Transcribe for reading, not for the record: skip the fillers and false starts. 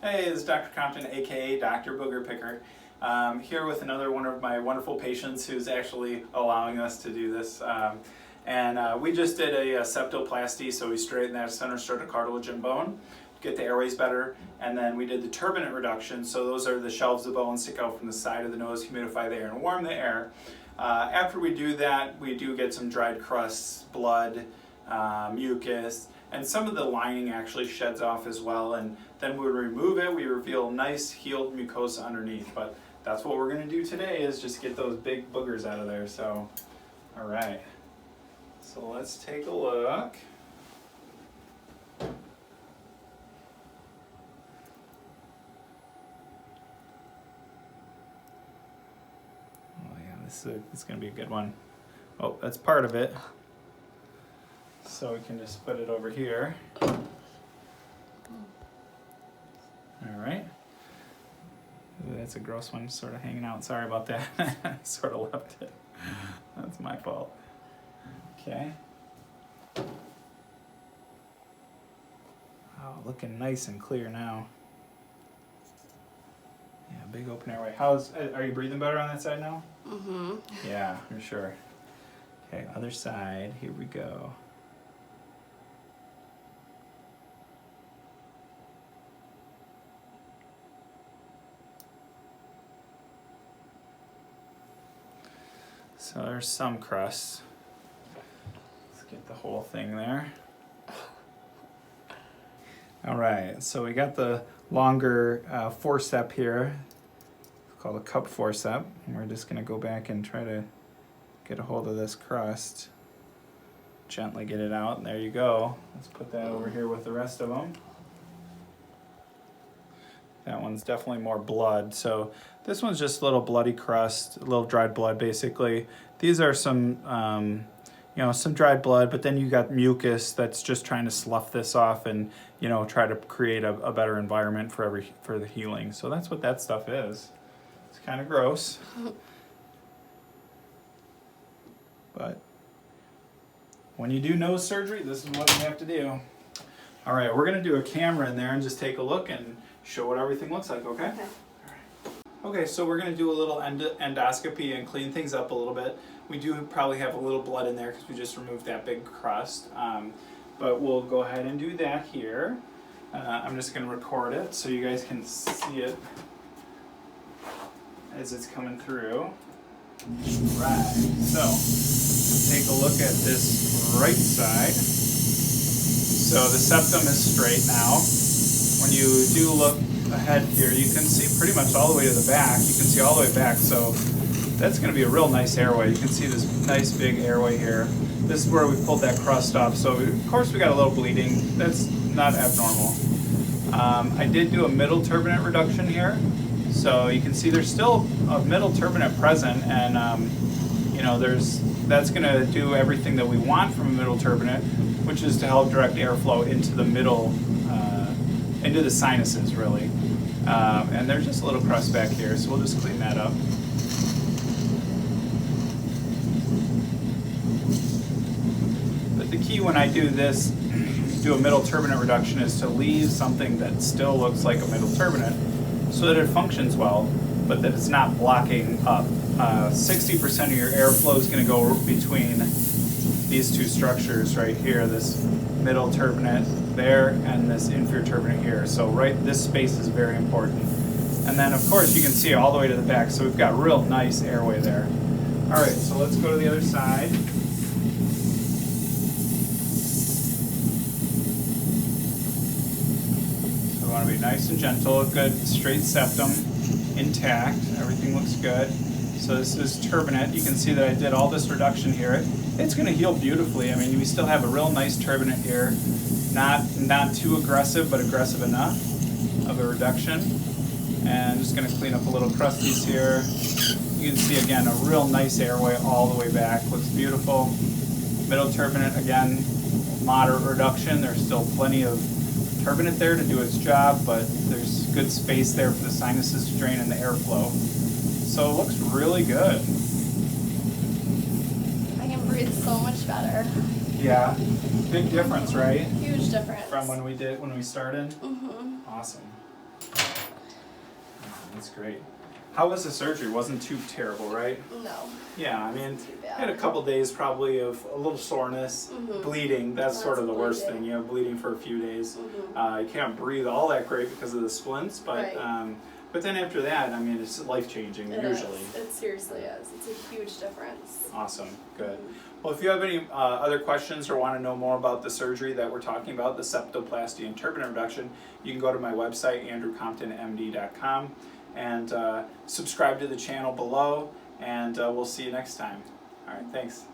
Hey, this is Dr. Compton, aka Dr. Booger Picker, here with another one of my wonderful patients who's actually allowing us to do this. We just did a septoplasty, so we straightened that center striatal cartilage and bone, get the airways better, and then we did the turbinate reduction, so those are the shelves of bone stick out from the side of the nose, humidify the air and warm the air. After we do that, we do get some dried crusts, blood, mucus, and some of the lining actually sheds off as well, and then when we remove it, we reveal nice healed mucosa underneath. But that's what we're going to do today, is just get those big boogers out of there. So, all right, so let's take a look. Oh yeah, this is going to be a good one. Oh, that's part of it. So we can just put it over here. All right. Ooh, that's a gross one, sort of hanging out. Sorry about that. Sort of left it. That's my fault. Okay. Oh, looking nice and clear now. Yeah, big open airway. Are you breathing better on that side now? Mm-hmm. Yeah, for sure. Okay, other side. Here we go. So there's some crust. Let's get the whole thing there. All right, so we got the longer forceps here. It's called a cup forceps. And we're just gonna go back and try to get a hold of this crust. Gently get it out, and there you go. Let's put that over here with the rest of them. That one's definitely more blood. So this one's just a little bloody crust, a little dried blood basically. These are some, some dried blood, but then you got mucus that's just trying to slough this off and, try to create a better environment for the healing. So that's what that stuff is. It's kind of gross. But when you do nose surgery, this is what you have to do. All right, we're gonna do a camera in there and just take a look and show what everything looks like, okay? Okay, so we're going to do a little endoscopy and clean things up a little bit. We do probably have a little blood in there because we just removed that big crust. But we'll go ahead and do that here. I'm just going to record it so you guys can see it as it's coming through. Right, so take a look at this right side. So the septum is straight now. When you do look ahead here, you can see pretty much all the way to the back. You can see all the way back, so that's going to be a real nice airway. You can see this nice big airway here. This is where we pulled that crust off, so of course we got a little bleeding. That's not abnormal. I did do a middle turbinate reduction here, so you can see there's still a middle turbinate present, and that's going to do everything that we want from a middle turbinate, which is to help direct airflow into the middle, into the sinuses really. And there's just a little crust back here, so we'll just clean that up. But the key when I do this, do a middle turbinate reduction, is to leave something that still looks like a middle turbinate so that it functions well, but that it's not blocking up. 60% of your airflow is going to go between these two structures right here, this middle turbinate there and this inferior turbinate here. So this space is very important. And then of course you can see all the way to the back, so we've got real nice airway there. All right, so let's go to the other side. So we want to be nice and gentle, good straight septum, intact, everything looks good. So this is turbinate. You can see that I did all this reduction here. It's going to heal beautifully. I mean, we still have a real nice turbinate here. Not too aggressive, but aggressive enough of a reduction. And I'm just going to clean up a little crusties here. You can see again a real nice airway all the way back. Looks beautiful. Middle turbinate, again, moderate reduction. There's still plenty of turbinate there to do its job, but there's good space there for the sinuses to drain and the airflow. So it looks really good. I can breathe so much better. Yeah, big difference, right? Huge difference. From when we started? Mm-hmm. Awesome. That's great. How was the surgery? Wasn't too terrible, right? No. Yeah, I mean, Too I bad. had a couple days probably of a little soreness, bleeding. That's sort of the worst thing, you know, bleeding for a few days. You can't breathe all that great because of the splints, but Right. but then after that, I mean, it's life-changing It usually. is. It seriously is. It's a huge difference. Awesome, good. Well, if you have any other questions or want to know more about the surgery that we're talking about, the septoplasty and turbinate reduction, you can go to my website, andrewcomptonmd.com, and subscribe to the channel below, and we'll see you next time. All right, thanks.